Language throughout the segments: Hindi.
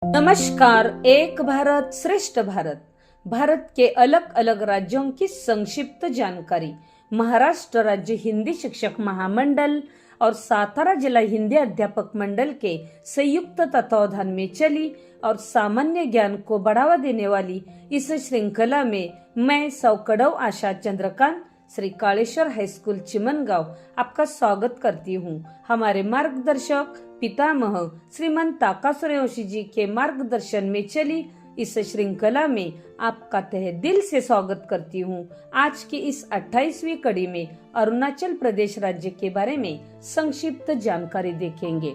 नमस्कार। एक भारत श्रेष्ठ भारत, भारत के अलग अलग राज्यों की संक्षिप्त जानकारी। महाराष्ट्र राज्य हिंदी शिक्षक महामंडल और सातारा जिला हिंदी अध्यापक मंडल के संयुक्त तत्वावधान में चली और सामान्य ज्ञान को बढ़ावा देने वाली इस श्रृंखला में मैं सौकड़व आशा चंद्रकांत श्री कालेश्वर हाईस्कूल चिमनगांव आपका स्वागत करती हूँ। हमारे मार्गदर्शक पितामह श्रीमान ताकासुर जी के मार्गदर्शन में चली इस श्रृंखला में आपका तहे दिल से स्वागत करती हूँ। आज की इस 28वीं कड़ी में अरुणाचल प्रदेश राज्य के बारे में संक्षिप्त जानकारी देखेंगे।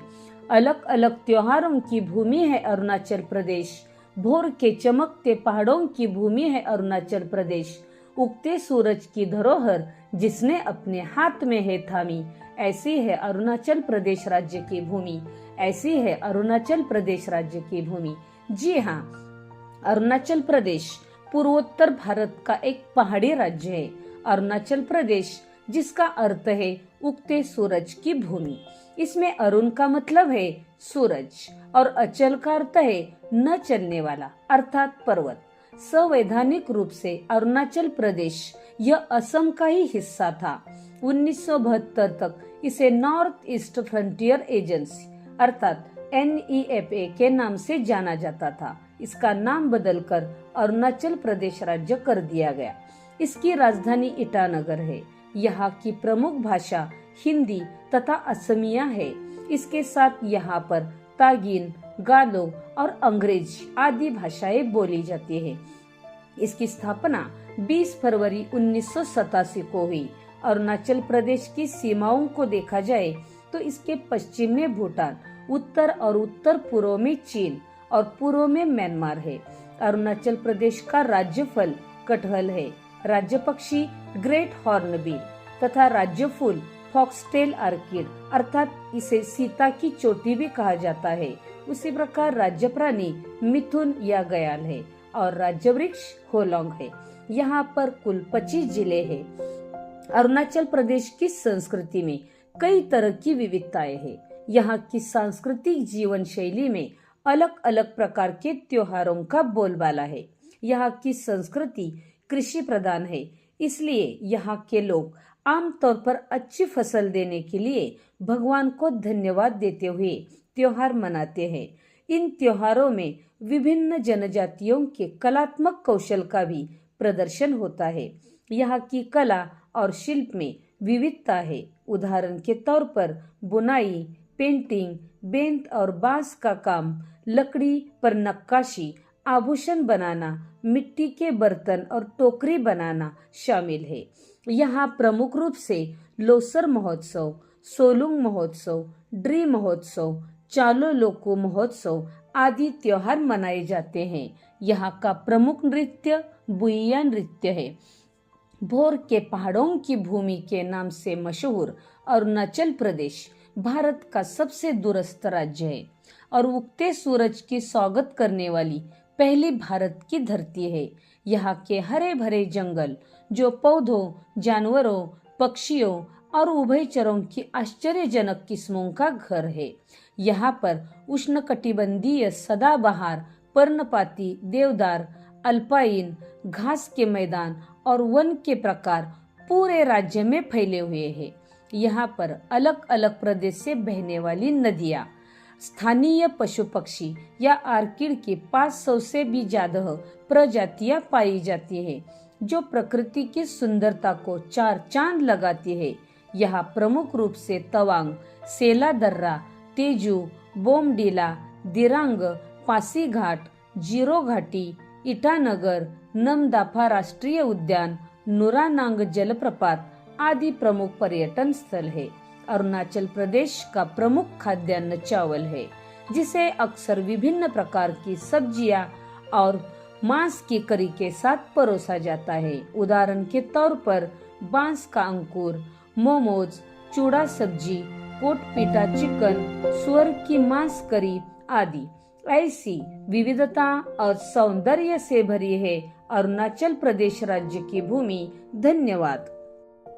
अलग अलग त्योहारों की भूमि है अरुणाचल प्रदेश। भोर के चमकते पहाड़ों की भूमि है अरुणाचल प्रदेश। उगते सूरज की धरोहर जिसने अपने हाथ में है थामी, ऐसी है अरुणाचल प्रदेश राज्य की भूमि। ऐसी है अरुणाचल प्रदेश राज्य की भूमि। जी हाँ, अरुणाचल प्रदेश पूर्वोत्तर भारत का एक पहाड़ी राज्य है। अरुणाचल प्रदेश जिसका अर्थ है उगते सूरज की भूमि। इसमें अरुण का मतलब है सूरज और अचल का अर्थ है न चलने वाला अर्थात पर्वत। संवैधानिक रूप से अरुणाचल प्रदेश यह असम का ही हिस्सा था। 1972 तक इसे नॉर्थ ईस्ट फ्रंटियर एजेंसी अर्थात NEFA के नाम से जाना जाता था। इसका नाम बदलकर अरुणाचल प्रदेश राज्य कर दिया गया। इसकी राजधानी ईटानगर है। यहाँ की प्रमुख भाषा हिंदी तथा असमिया है। इसके साथ यहाँ पर तागिन, गालो और अंग्रेजी आदि भाषाएं बोली जाती है। इसकी स्थापना 20 फरवरी 1987 को हुई। अरुणाचल प्रदेश की सीमाओं को देखा जाए तो इसके पश्चिम में भूटान, उत्तर और उत्तर पूर्व में चीन और पूर्व में म्यांमार है। अरुणाचल प्रदेश का राज्य फल कटहल है। राज्य पक्षी ग्रेट हॉर्नबिल तथा राज्य फूल फॉक्सटेल आर्किड अर्थात इसे सीता की चोटी भी कहा जाता है। उसी प्रकार राज्य प्राणी मिथुन या गयाल है और राज्य वृक्ष होलोंग है। यहाँ पर कुल 25 जिले हैं। अरुणाचल प्रदेश की संस्कृति में कई तरह की विविधताएं हैं। यहाँ की सांस्कृतिक जीवन शैली में अलग अलग प्रकार के त्योहारों का बोलबाला है। यहाँ की संस्कृति कृषि प्रधान है, इसलिए यहाँ के लोग आमतौर पर अच्छी फसल देने के लिए भगवान को धन्यवाद देते हुए त्योहार मनाते हैं। इन त्योहारों में विभिन्न जनजातियों के कलात्मक कौशल का भी प्रदर्शन होता है। यहाँ की कला और शिल्प में विविधता है। उदाहरण के तौर पर बुनाई, पेंटिंग, बेंत और बांस का काम, लकड़ी पर नक्काशी, आभूषण बनाना, मिट्टी के बर्तन और टोकरी बनाना शामिल है। यहाँ प्रमुख रूप से लोसर महोत्सव, सोलुंग महोत्सव, ड्री महोत्सव, चालो लोको महोत्सव आदि त्योहार मनाए जाते हैं। यहाँ का प्रमुख नृत्य बुइया नृत्य है। भोर के पहाड़ों की भूमि के नाम से मशहूर अरुणाचल प्रदेश भारत का सबसे दूरस्थ राज्य है और उगते सूरज की स्वागत करने वाली पहली भारत की धरती है। यहाँ के हरे भरे जंगल जो पौधों, जानवरों, पक्षियों और उभयचरों की आश्चर्यजनक किस्मों का घर है। यहाँ पर उष्णकटिबंधीय सदाबहार, पर्णपाती, देवदार, अल्पाइन, घास के मैदान और वन के प्रकार पूरे राज्य में फैले हुए हैं। यहाँ पर अलग अलग प्रदेश से बहने वाली नदियाँ, स्थानीय पशु पक्षी या आर्किड की 500 से भी ज्यादा प्रजातियां पाई जाती है जो प्रकृति की सुंदरता को चार चांद लगाती है। यहाँ प्रमुख रूप से तवांग, सेला दर्रा, तेजू, बोमडीला, दिरांग, पासीघाट, जीरो घाटी, ईटानगर, नमदाफा राष्ट्रीय उद्यान, नुरानांग जलप्रपात आदि प्रमुख पर्यटन स्थल है। अरुणाचल प्रदेश का प्रमुख खाद्यान्न चावल है, जिसे अक्सर विभिन्न प्रकार की सब्जियां और मांस की करी के साथ परोसा जाता है। उदाहरण के तौर पर बांस का अंकुर, मोमोज, चूड़ा सब्जी, कोटपीटा चिकन, सुअर की मांस करी आदि। ऐसी विविधता और सौंदर्य से भरी है अरुणाचल प्रदेश राज्य की भूमि। धन्यवाद।